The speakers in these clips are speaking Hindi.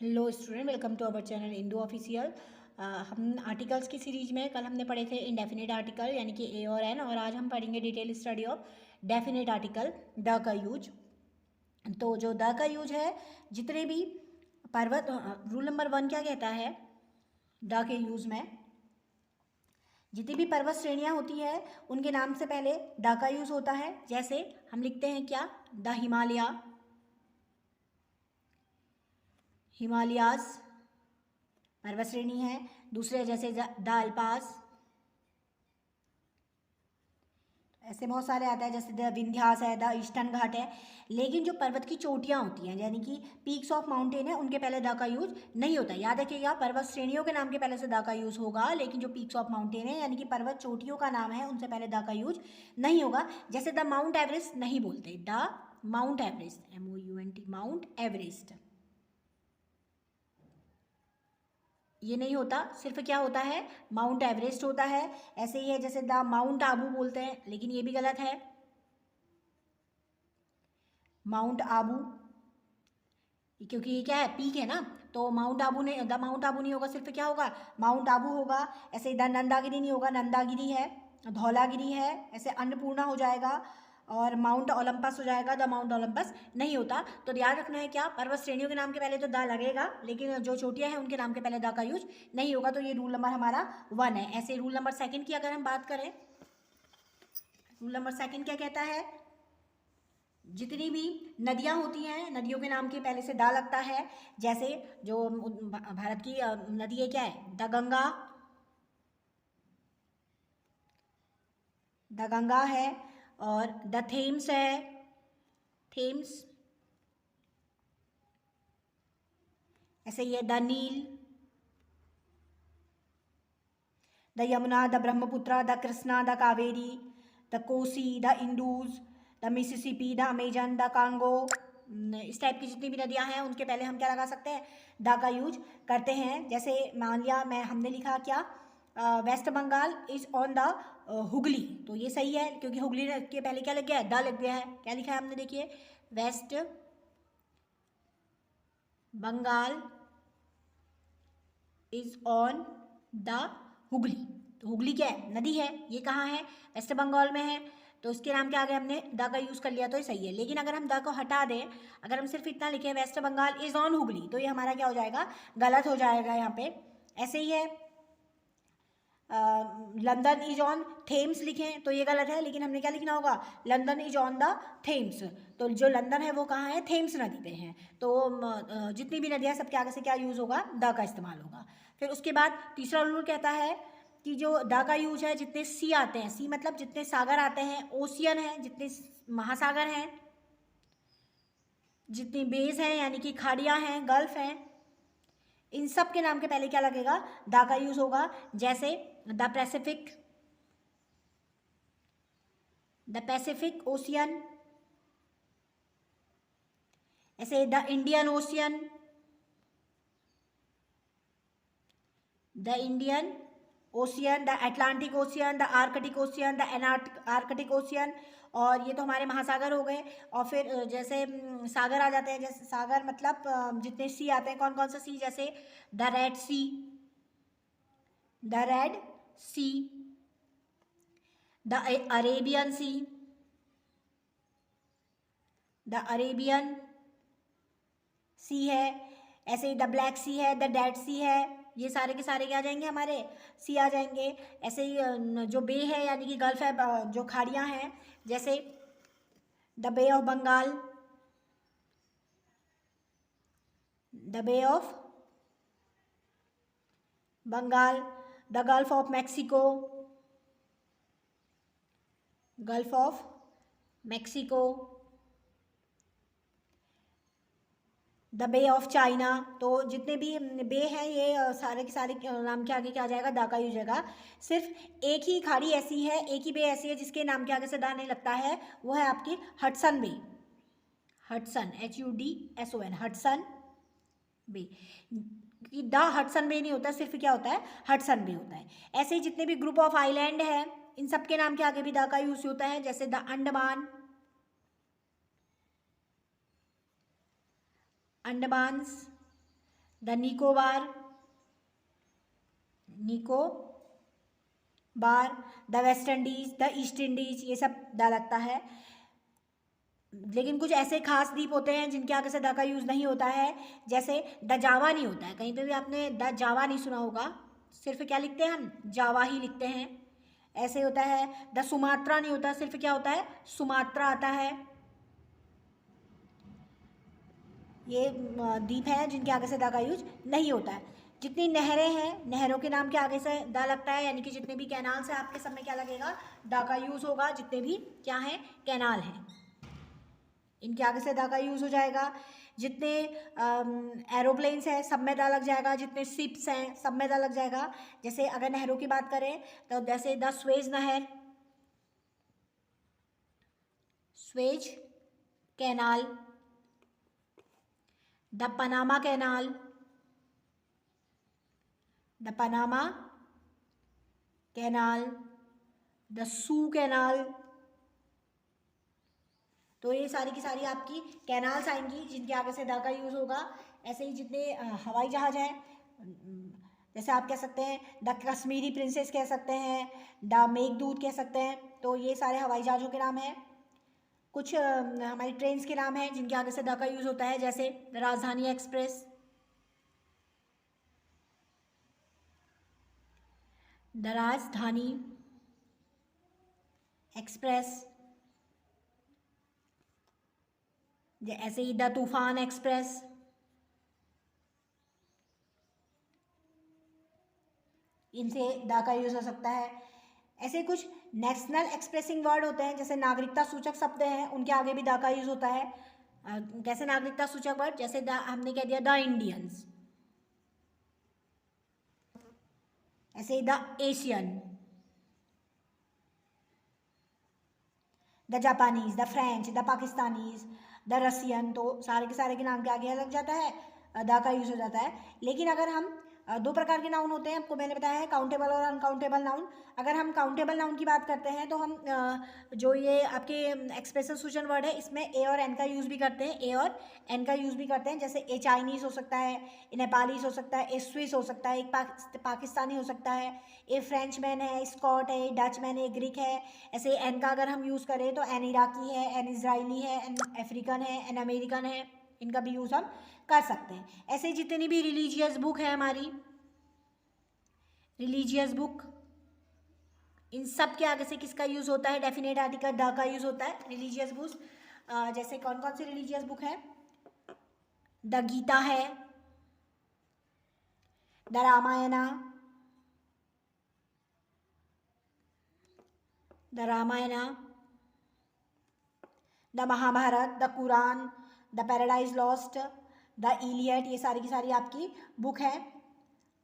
Hello student, welcome to our channel Indo official. हम आर्टिकल्स की सीरीज में कल हमने पढ़े थे इंडेफिनिट आर्टिकल यानी कि ए और एन, और आज हम पढ़ेंगे detail study of definite article the का यूज। तो जो द का यूज है, जितने भी पर्वत, रूल नंबर 1 क्या कहता है द के यूज में, जितनी भी पर्वत श्रेणियाँ होती है उनके नाम से पहले द का यूज होता है। जैसे हम लिखते हैं क्या, द हिमालयाज पर्वत श्रेणी है। दूसरे जैसे द अल्पास, ऐसे बहुत सारे आता है, जैसे द विंध्यास है, द ईस्टर्न घाट है। लेकिन जो पर्वत की चोटियाँ होती हैं यानी कि पीक्स ऑफ माउंटेन है, उनके पहले द का यूज नहीं होता। याद रखिएगा, पर्वत श्रेणियों के नाम के पहले से द का यूज होगा, लेकिन जो पीक्स ऑफ माउंटेन है यानी कि पर्वत चोटियों का नाम है, उनसे पहले द का यूज नहीं होगा। जैसे द माउंट एवरेस्ट नहीं बोलते, the mount Everest, MOUNT, mount Everest, ये नहीं होता। सिर्फ क्या होता है, माउंट एवरेस्ट होता है। ऐसे ही है जैसे द माउंट आबू बोलते हैं, लेकिन ये भी गलत है। माउंट आबू, क्योंकि ये क्या है, पीक है ना, तो माउंट आबू ने द माउंट आबू नहीं होगा, सिर्फ क्या होगा, माउंट आबू होगा। ऐसे ही द नंदागिरी नहीं होगा, नंदागिरी है। धौलागिरी है, ऐसे अन्नपूर्णा हो जाएगा। और माउंट ओलंपस हो जाएगा, द माउंट ओलंपस नहीं होता। तो याद रखना है क्या, पर्वत श्रेणियों के नाम के पहले तो द लगेगा, लेकिन जो चोटियां हैं उनके नाम के पहले द का यूज नहीं होगा। तो ये रूल नंबर हमारा 1 है। ऐसे रूल नंबर 2 की अगर हम बात करें, रूल नंबर 2 क्या कहता है, जितनी भी नदियाँ होती हैं, नदियों के नाम के पहले से दा लगता है। जैसे जो भारत की नदी है, क्या है, द गंगा है। और द थेम्स है, थेम्स। ऐसे ही है the Nile, the Yamuna, the Brahmaputra, the Krishna, the Kaveri, the Kosi, the Indus, the Mississippi, the Amazon, the Congo. इस टाइप की जितनी भी नदियां हैं उनके पहले हम क्या लगा सकते हैं, द का यूज करते हैं। जैसे मान लिया हमने लिखा क्या, West Bengal is on the Hooghly, तो ये सही है, क्योंकि हुगली के पहले क्या लग गया है, द लग गया है। क्या लिखा है हमने, देखिए, West Bengal is on the Hooghly. तो हुगली क्या है, नदी है, ये कहाँ है, वेस्ट बंगाल में है। तो उसके नाम के आगे हमने द का यूज़ कर लिया, तो ये सही है। लेकिन अगर हम द को हटा दें, अगर हम सिर्फ इतना लिखें वेस्ट बंगाल इज ऑन हुगली, तो ये हमारा क्या हो जाएगा, गलत हो जाएगा यहाँ पे। ऐसे ही है लंदन इज ऑन थेम्स लिखें तो ये गलत है, लेकिन हमने क्या लिखना होगा, London is on the Thames. तो जो लंदन है वो कहाँ है, थेम्स नदी पे है। तो जितनी भी नदियाँ, सबके आगे से क्या यूज़ होगा, द का इस्तेमाल होगा। फिर उसके बाद तीसरा रूल कहता है कि जो द का यूज है, जितने सी आते हैं, सी मतलब जितने सागर आते हैं, ओशियन है, जितने महासागर हैं, जितनी बेस हैं यानी कि खाड़ियाँ हैं, गल्फ हैं, इन सब के नाम के पहले क्या लगेगा, द का यूज होगा। जैसे द पैसिफिक ओशियन, ऐसे the Indian ocean, the Indian ocean, the Atlantic ocean, the Arctic ocean, the Arctic ocean. और ये तो हमारे महासागर हो गए। और फिर जैसे सागर आ जाते हैं, जैसे सागर मतलब जितने सी आते हैं, कौन कौन सा सी, जैसे the Red Sea, the Red Sea, the Arabian Sea, the Arabian Sea है। ऐसे ही द ब्लैक सी है, द डेड सी है। ये सारे के सारे क्या आ जाएंगे, हमारे सी आ जाएंगे। ऐसे ही जो बे है यानी कि गल्फ है, जो खाड़ियाँ हैं, जैसे the Bay of Bengal, the Bay of Bengal, the Gulf of Mexico, Gulf of Mexico, the Bay of China. तो जितने भी बे हैं, ये सारे के सारे नाम के आगे क्या आ जाएगा, दा का यूज होगा। सिर्फ एक ही खाड़ी ऐसी है, एक ही बे ऐसी है जिसके नाम के आगे से दा नहीं लगता है, वो है आपकी Hudson Bay, Hudson, HUDSON, Hudson Bay. The Hudson Bay नहीं होता, सिर्फ क्या होता है, हडसन बे होता है। ऐसे ही जितने भी ग्रुप ऑफ आइलैंड है, इन सब के नाम के आगे भी द का यूज होता है। जैसे the Andamans, the Nicobar, Nicobar, the West Indies, the East Indies, ये सब द लगता है। लेकिन कुछ ऐसे खास द्वीप होते हैं जिनके आगे से द का यूज़ नहीं होता है, जैसे द जावा नहीं होता है, कहीं पे भी आपने द जावा नहीं सुना होगा, सिर्फ क्या लिखते हैं हम, जावा ही लिखते हैं। ऐसे होता है द सुमात्रा नहीं होता, सिर्फ क्या होता है, सुमात्रा आता है। ये द्वीप है जिनके आगे से द का यूज नहीं होता है। जितनी नहरें हैं, नहरों के नाम के आगे से द लगता है, यानी कि जितने भी कैनाल्स हैं आपके सब में क्या लगेगा, द का यूज़ होगा। जितने भी क्या हैं, कैनाल हैं, इनके आगे से द का यूज़ हो जाएगा। जितने एरोप्लेन्स हैं सब में द लग जाएगा, जितने शिप्स हैं सब में द लग जाएगा। जैसे अगर नहरों की बात करें तो जैसे द स्वेज नहर, Suez canal, the Panama canal, the Panama canal, the Soo canal. तो ये सारी की सारी आपकी कैनाल्स आएंगी जिनके आगे से द का यूज़ होगा। ऐसे ही जितने हवाई जहाज़ हैं, जैसे आप कह सकते हैं द कश्मीरी प्रिंसेस कह सकते हैं, द मेघदूत कह सकते हैं, तो ये सारे हवाई जहाज़ों के नाम हैं। कुछ हमारी ट्रेन्स के नाम हैं जिनके आगे से द का यूज़ होता है, जैसे राजधानी एक्सप्रेस, द राजधानी एक्सप्रेस, ऐसे ही द तूफान एक्सप्रेस, इनसे द का यूज़ हो सकता है। ऐसे कुछ नेशनल एक्सप्रेसिंग वर्ड होते हैं, जैसे नागरिकता सूचक शब्द हैं, उनके आगे भी द का यूज़ होता है। कैसे नागरिकता सूचक वर्ड, जैसे द हमने कह दिया द इंडियंस, ऐसे the Asian, the Japanese, the French, the Pakistanis, the Russian, तो सारे के नाम के आगे लग जाता है, द का यूज़ हो जाता है। लेकिन अगर हम दो प्रकार के नाउन होते हैं, आपको मैंने बताया है, काउंटेबल और अनकाउंटेबल नाउन। अगर हम काउंटेबल नाउन की बात करते हैं तो हम जो ये आपके एक्सप्रेसिव सूचन वर्ड है, इसमें ए और एन का यूज़ भी करते हैं, ए और एन का यूज़ भी करते हैं। जैसे ए चाइनीज़ हो सकता है, ए नेपालीज हो सकता है, ए स्विस हो सकता है, एक पाकिस्तानी हो सकता है, ए फ्रेंच मैन है, स्कॉट है, डच मैन है, ग्रीक है। ऐसे एन का अगर हम यूज़ करें तो एन इराकी है, एन इजराइली है, एन अफ्रीकन है, एन अमेरिकन है, इनका भी यूज़ हम कर सकते हैं। ऐसे जितनी भी रिलीजियस बुक है हमारी, रिलीजियस बुक, इन सब के आगे से किसका यूज़ होता है, डेफिनेट आर्टिकल द का यूज़ होता है। रिलीजियस बुक जैसे कौन कौन सी रिलीजियस बुक है, द गीता है, the Ramayana, the Ramayana, the Mahabharata, the Quran, the Paradise Lost, the Iliad, ये सारी की सारी आपकी बुक है।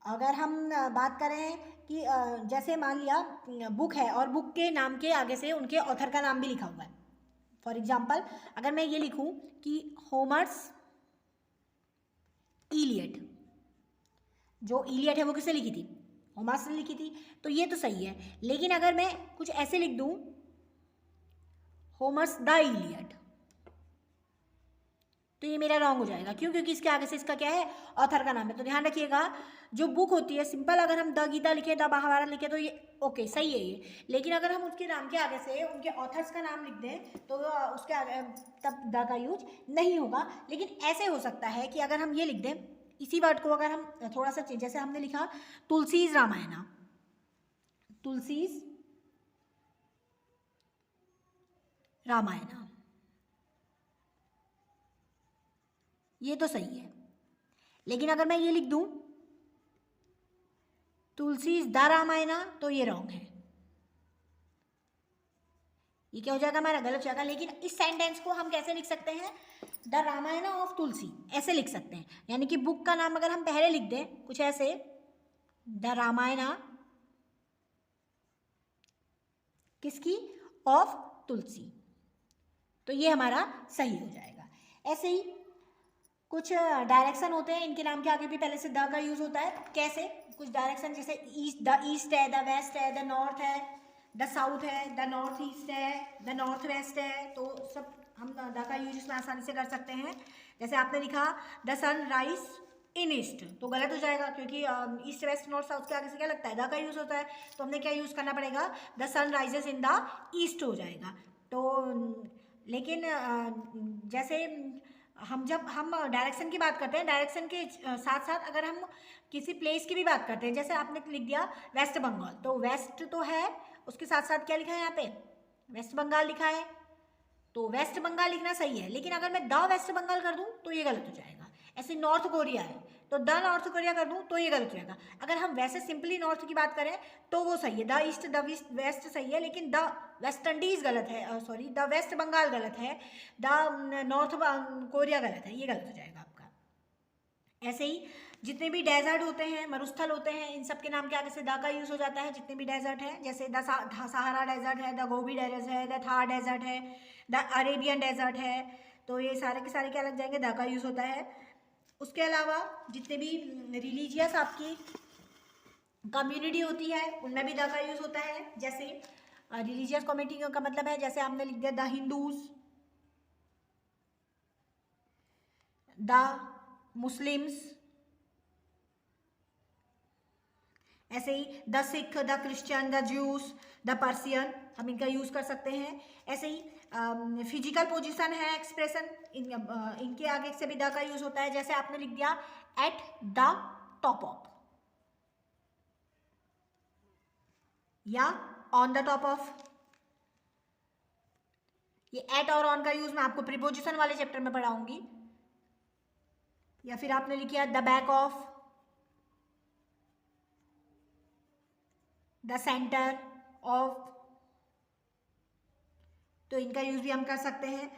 अगर हम बात करें कि जैसे मान लिया बुक है और बुक के नाम के आगे से उनके ऑथर का नाम भी लिखा हुआ है। फॉर एग्जाम्पल अगर मैं ये लिखूं कि होमर्स इलियड, जो इलियड है वो किसने लिखी थी, होमर्स ने लिखी थी, तो ये तो सही है। लेकिन अगर मैं कुछ ऐसे लिख दूं, होमर्स द इलियड, तो ये मेरा रॉन्ग हो जाएगा। क्यों, क्योंकि इसके आगे से इसका क्या है, ऑथर का नाम है। तो ध्यान रखिएगा, जो बुक होती है सिंपल अगर हम द गीता लिखे, द महाभारत लिखे तो ये ओके सही है ये। लेकिन अगर हम उसके नाम के आगे से उनके ऑथर्स का नाम लिख दें तो उसके आगे तब द का यूज नहीं होगा। लेकिन ऐसे हो सकता है कि अगर हम ये लिख दें इसी वर्ड को, अगर हम थोड़ा सा जैसे हमने लिखा तुलसीज रामायणा, तुलसीज रामायणा, ये तो सही है। लेकिन अगर मैं ये लिख दूं तुलसीज द रामायणा, तो ये रॉन्ग है, ये क्या हो जाएगा, हमारा गलत हो जाएगा। लेकिन इस सेंटेंस को हम कैसे लिख सकते हैं, द रामायणा ऑफ तुलसी, ऐसे लिख सकते हैं। यानी कि बुक का नाम अगर हम पहले लिख दें कुछ ऐसे, द रामायणा किसकी, ऑफ तुलसी, तो ये हमारा सही हो जाएगा। ऐसे ही कुछ डायरेक्शन होते हैं, इनके नाम के आगे भी पहले से द का यूज होता है। कैसे, कुछ डायरेक्शन जैसे ईस्ट, द ईस्ट है, द वेस्ट है, द नॉर्थ है, द साउथ है, द नॉर्थ ईस्ट है, द नॉर्थ वेस्ट है, तो सब हम द का यूज इसमें आसानी से कर सकते हैं। जैसे आपने लिखा the sun rise in east, तो गलत हो जाएगा क्योंकि ईस्ट वेस्ट नॉर्थ साउथ के आगे से क्या लगता है, द का यूज़ होता है, तो हमने क्या यूज़ करना पड़ेगा, the sun rises in the east हो जाएगा। तो लेकिन जैसे जब हम डायरेक्शन की बात करते हैं, डायरेक्शन के साथ साथ अगर हम किसी प्लेस की भी बात करते हैं, जैसे आपने लिख दिया वेस्ट बंगाल, तो वेस्ट तो है, उसके साथ साथ क्या लिखा है यहाँ पे, वेस्ट बंगाल लिखा है, तो वेस्ट बंगाल लिखना सही है। लेकिन अगर मैं द वेस्ट बंगाल कर दूं तो ये गलत हो जाएगा। ऐसे नॉर्थ कोरिया है तो द नॉर्थ कोरिया कर दूं तो ये गलत हो जाएगा। अगर हम वैसे सिंपली नॉर्थ की बात करें तो वो सही है, द ईस्ट द वेस्ट सही है, लेकिन द वेस्ट इंडीज गलत है, सॉरी द वेस्ट बंगाल गलत है, द नॉर्थ कोरिया गलत है, ये गलत हो जाएगा आपका। ऐसे ही जितने भी डेजर्ट होते हैं, मरुस्थल होते हैं, इन सब के नाम के आगे से द का यूज़ हो जाता है। जितने भी डेजर्ट हैं, जैसे द सहारा डेजर्ट है, द गोबी डेजर्ट है, द थार डेजर्ट है, द अरेबियन डेजर्ट है, तो ये सारे के सारे क्या लग जाएंगे, द का यूज़ होता है। उसके अलावा जितने भी रिलीजियस आपकी कम्युनिटी होती है उनमें भी द का यूज़ होता है। जैसे रिलीजियस कम्युनिटी का मतलब है, जैसे आपने लिख दिया द हिंदूज, द मुस्लिम्स, ऐसे ही the Sikh, the Christian, the Jews, the Persian, हम इनका यूज़ कर सकते हैं। ऐसे ही फिजिकल पोजीशन है, एक्सप्रेशन, इनके आगे से भी द का यूज़ होता है। जैसे आपने लिख दिया एट द टॉप ऑफ या ऑन द टॉप ऑफ, ये एट और ऑन का यूज़ मैं आपको प्रीपोजिशन वाले चैप्टर में पढ़ाऊंगी। या फिर आपने लिखा the back of, the centre of, तो इनका यूज भी हम कर सकते हैं।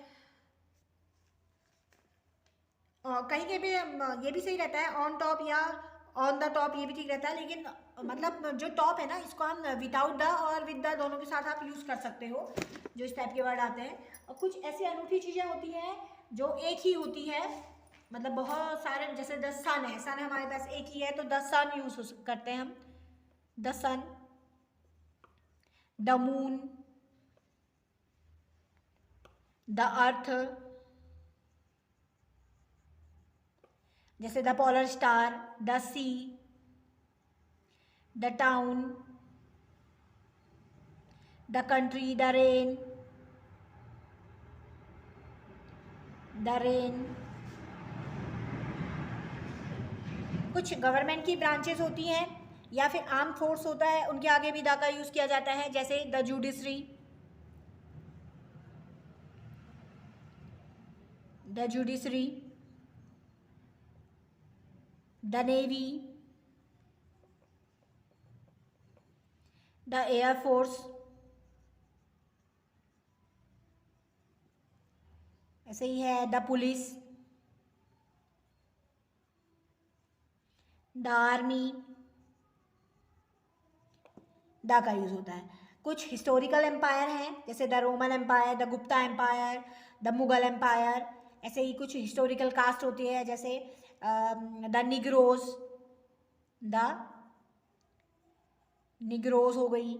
कहीं कहीं भी ये भी सही रहता है ऑन टॉप या ऑन द टॉप, ये भी ठीक रहता है, लेकिन मतलब जो टॉप है ना, इसको हम विदाउट द और विद द दोनों के साथ आप यूज़ कर सकते हो, जो इस टाइप के वर्ड आते हैं। और कुछ ऐसी अनूठी चीज़ें होती हैं जो एक ही होती है, मतलब बहुत सारे, जैसे द सन है, सन हमारे पास एक ही है तो द सन यूज़ करते हैं हम, the sun, the moon, the earth, जैसे the polar star, the sea, the town, the country, the rain, the rain. कुछ गवर्नमेंट की ब्रांचेस होती हैं या फिर आर्म फोर्स होता है, उनके आगे भी द का यूज़ किया जाता है। जैसे the judiciary, the judiciary, the navy, the air force, ऐसे ही है the police, the army, the का यूज़ होता है। कुछ हिस्टोरिकल एम्पायर हैं, जैसे the Roman empire, the Gupta empire, the Mughal empire. ऐसे ही कुछ हिस्टोरिकल कास्ट होती है, जैसे द निग्रोज, द निग्रोज हो गई,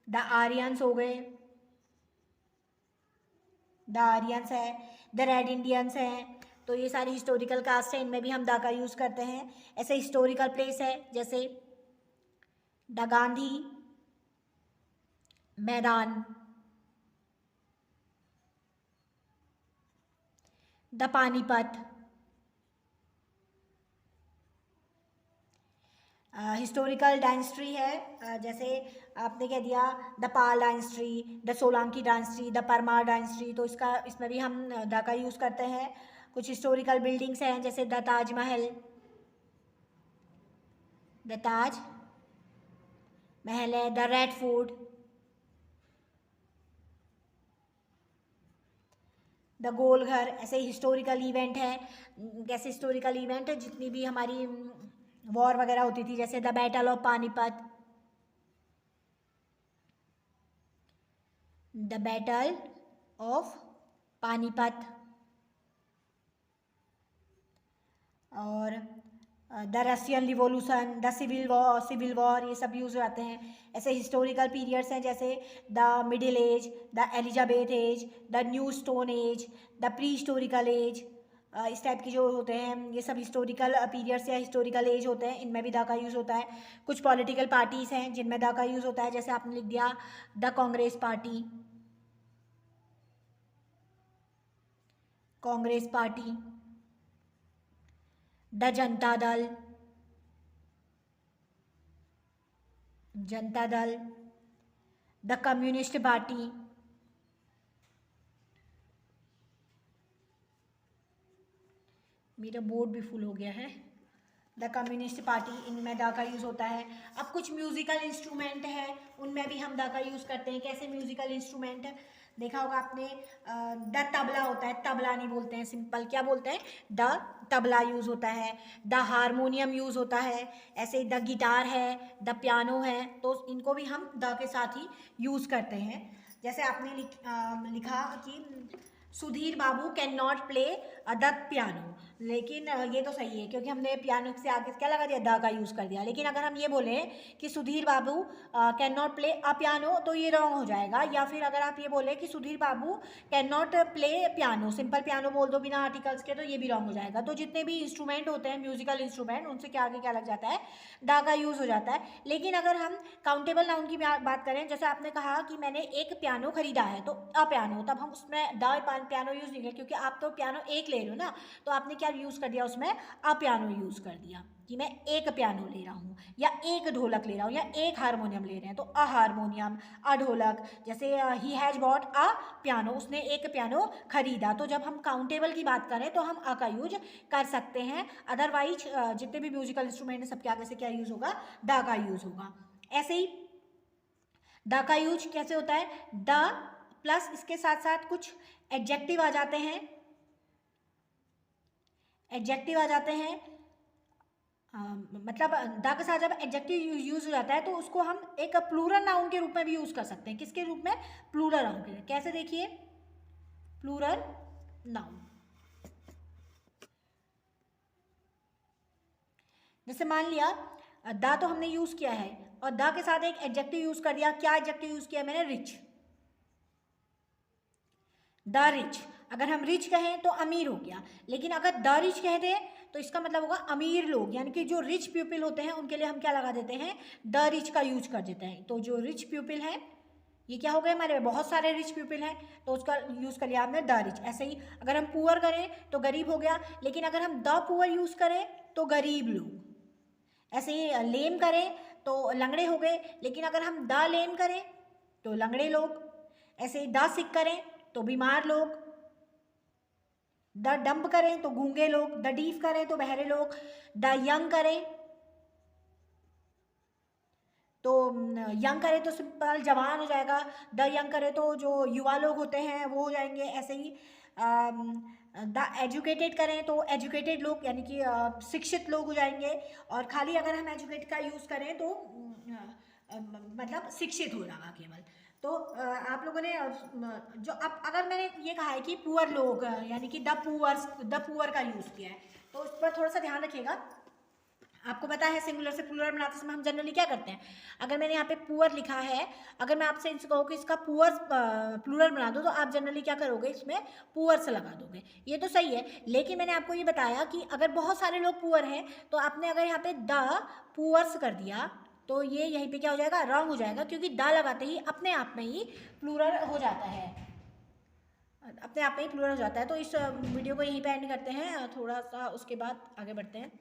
द आर्यंस हो गए, द आर्यंस है, द रेड इंडियंस हैं। तो ये सारी हिस्टोरिकल कास्ट है, इनमें भी हम द का यूज़ करते हैं। ऐसे हिस्टोरिकल प्लेस है, जैसे द गांधी मैदान, द पानीपत। हिस्टोरिकल डायनेस्टी है, जैसे आपने कह दिया the Pal dynasty, the Solanki dynasty, the Parmar dynasty, तो इसमें भी हम द का यूज़ करते हैं। कुछ हिस्टोरिकल बिल्डिंग्स हैं, जैसे द ताजमहल, द ताज महल है, the red fort, the goal घर। ऐसे हिस्टोरिकल इवेंट है, कैसे हिस्टोरिकल इवेंट है जितनी भी हमारी वॉर वगैरह होती थी, जैसे the battle of Panipat, the battle of Panipat, और the Russian revolution, the civil war, ये सब यूज़ आते हैं। ऐसे हिस्टोरिकल पीरियड्स हैं, जैसे the middle age, the Elizabeth age, the new stone age, the pre historical age, इस टाइप की जो होते हैं, ये सब हिस्टोरिकल पीरियड्स या हिस्टोरिकल एज होते हैं, इनमें भी द का यूज़ होता है। कुछ पॉलिटिकल पार्टीज़ हैं जिनमें द का यूज़ होता है, जैसे आपने लिख दिया the Congress party, Congress party, the Janata Dal, Janata Dal, the communist party, मेरा बोर्ड भी फुल हो गया है, द कम्युनिस्ट पार्टी, इनमें द का यूज़ होता है। अब कुछ म्यूज़िकल इंस्ट्रूमेंट है, उनमें भी हम द का यूज़ करते हैं। कैसे म्यूज़िकल इंस्ट्रूमेंट देखा होगा आपने, द तबला होता है, तबला नहीं बोलते हैं, सिंपल क्या बोलते हैं, द तबला यूज़ होता है। द हारमोनियम यूज़ होता है। ऐसे द गिटार है, द पियानो है, तो इनको भी हम द के साथ ही यूज़ करते हैं। जैसे आपने लिखा कि Sudhir Babu can not play the piano, लेकिन ये तो सही है क्योंकि हमने पियानो से आगे क्या लगा दिया, द का यूज़ कर दिया। लेकिन अगर हम ये बोलें कि Sudhir Babu can not play a piano, तो ये रॉन्ग हो जाएगा। या फिर अगर आप ये बोलें कि Sudhir Babu can not play piano, simple piano बोल दो बिना आर्टिकल्स के, तो ये भी रॉन्ग हो जाएगा। तो जितने भी इंस्ट्रूमेंट होते हैं म्यूजिकल इंस्ट्रूमेंट, उनसे क्या आगे क्या लग जाता है, द का यूज़ हो जाता है। लेकिन अगर हम काउंटेबल नाउन की बात करें, जैसे आपने कहा कि मैंने एक पियानो खरीदा है, तो अ पियानो, तब हम उसमें द पियानो यूज़ नहीं करें क्योंकि आप तो पियानो एक ले रहे हो ना, तो आपने क्या यूज़ कर दिया, उसमें अ पियानो यूज़ कर दिया कि मैं एक पियानो ले रहा हूँ या एक ढोलक ले रहा हूँ या एक हारमोनियम ले रहे हैं, तो अ हारमोनियम, अ ढोलक। जैसे he has bought a piano, उसने एक पियानो खरीदा। तो जब हम काउंटेबल की बात करें तो हम अ का यूज कर सकते हैं। अदरवाइज जितने भी म्यूजिकल इंस्ट्रूमेंट हैं सबके आगे से क्या यूज़ होगा, द का यूज़ होगा। ऐसे ही द का यूज कैसे होता है, द प्लस इसके साथ साथ कुछ एडजेक्टिव आ जाते हैं, एडजेक्टिव आ जाते हैं। मतलब द के साथ जब एडजेक्टिव यूज हो जाता है तो उसको हम एक प्लूरल नाउन के रूप में भी यूज कर सकते हैं। किसके रूप में, प्लूरल नाउन के। कैसे देखिए, प्लूरल नाउन, जैसे मान लिया द तो हमने यूज किया है और द के साथ एक एडजेक्टिव यूज कर दिया। क्या एडजेक्टिव यूज किया मैंने, रिच, द रिच। अगर हम रिच कहें तो अमीर हो गया, लेकिन अगर द रिच कह दें तो इसका मतलब होगा अमीर लोग, यानी कि जो रिच पीपल होते हैं उनके लिए हम क्या लगा देते हैं, द रिच का यूज कर देते हैं। तो जो रिच पीपल है, ये क्या हो गए, हमारे बहुत सारे रिच पीपल हैं, तो उसका यूज़ कर लिया हमने द रिच। ऐसे ही अगर हम पुअर करें तो गरीब हो गया, लेकिन अगर हम द पुअर यूज़ करें तो गरीब लोग। ऐसे ही लेम करें तो लंगड़े हो गए, लेकिन अगर हम द लेम करें तो लंगड़े लोग। ऐसे ही द सिक करें तो बीमार लोग, द डम्ब करें तो गूंगे लोग, द डीफ करें तो बहरे लोग, द यंग करें तो यंग करें तो सिंपल जवान हो जाएगा, द यंग करें तो जो युवा लोग होते हैं वो हो जाएंगे। ऐसे ही द एजुकेटेड करें तो एजुकेटेड लोग, यानी कि शिक्षित लोग हो जाएंगे। और खाली अगर हम एजुकेट का यूज़ करें तो मतलब शिक्षित हो जाएगा केवल। तो आप लोगों ने जो अब अगर मैंने ये कहा है कि पुअर लोग, यानी कि द पुअर का यूज़ किया है, तो इस पर थोड़ा सा ध्यान रखिएगा। आपको पता है सिंगुलर से प्लूरल बनाते समय हम जनरली क्या करते हैं, अगर मैंने यहाँ पे पुअर लिखा है, अगर मैं आपसे इनसे कहूँ कि इसका पुअर प्लूरल बना दो, तो आप जनरली क्या करोगे, इसमें पुअर से लगा दोगे। ये तो सही है, लेकिन मैंने आपको ये बताया कि अगर बहुत सारे लोग पुअर हैं तो आपने अगर यहाँ पे द पुअर्स कर दिया तो ये यहीं पे क्या हो जाएगा, रॉन्ग हो जाएगा, क्योंकि द लगाते ही अपने आप में ही प्लूरल हो जाता है, अपने आप में ही प्लूरल हो जाता है। तो इस वीडियो को यहीं पे एंड करते हैं, थोड़ा सा उसके बाद आगे बढ़ते हैं।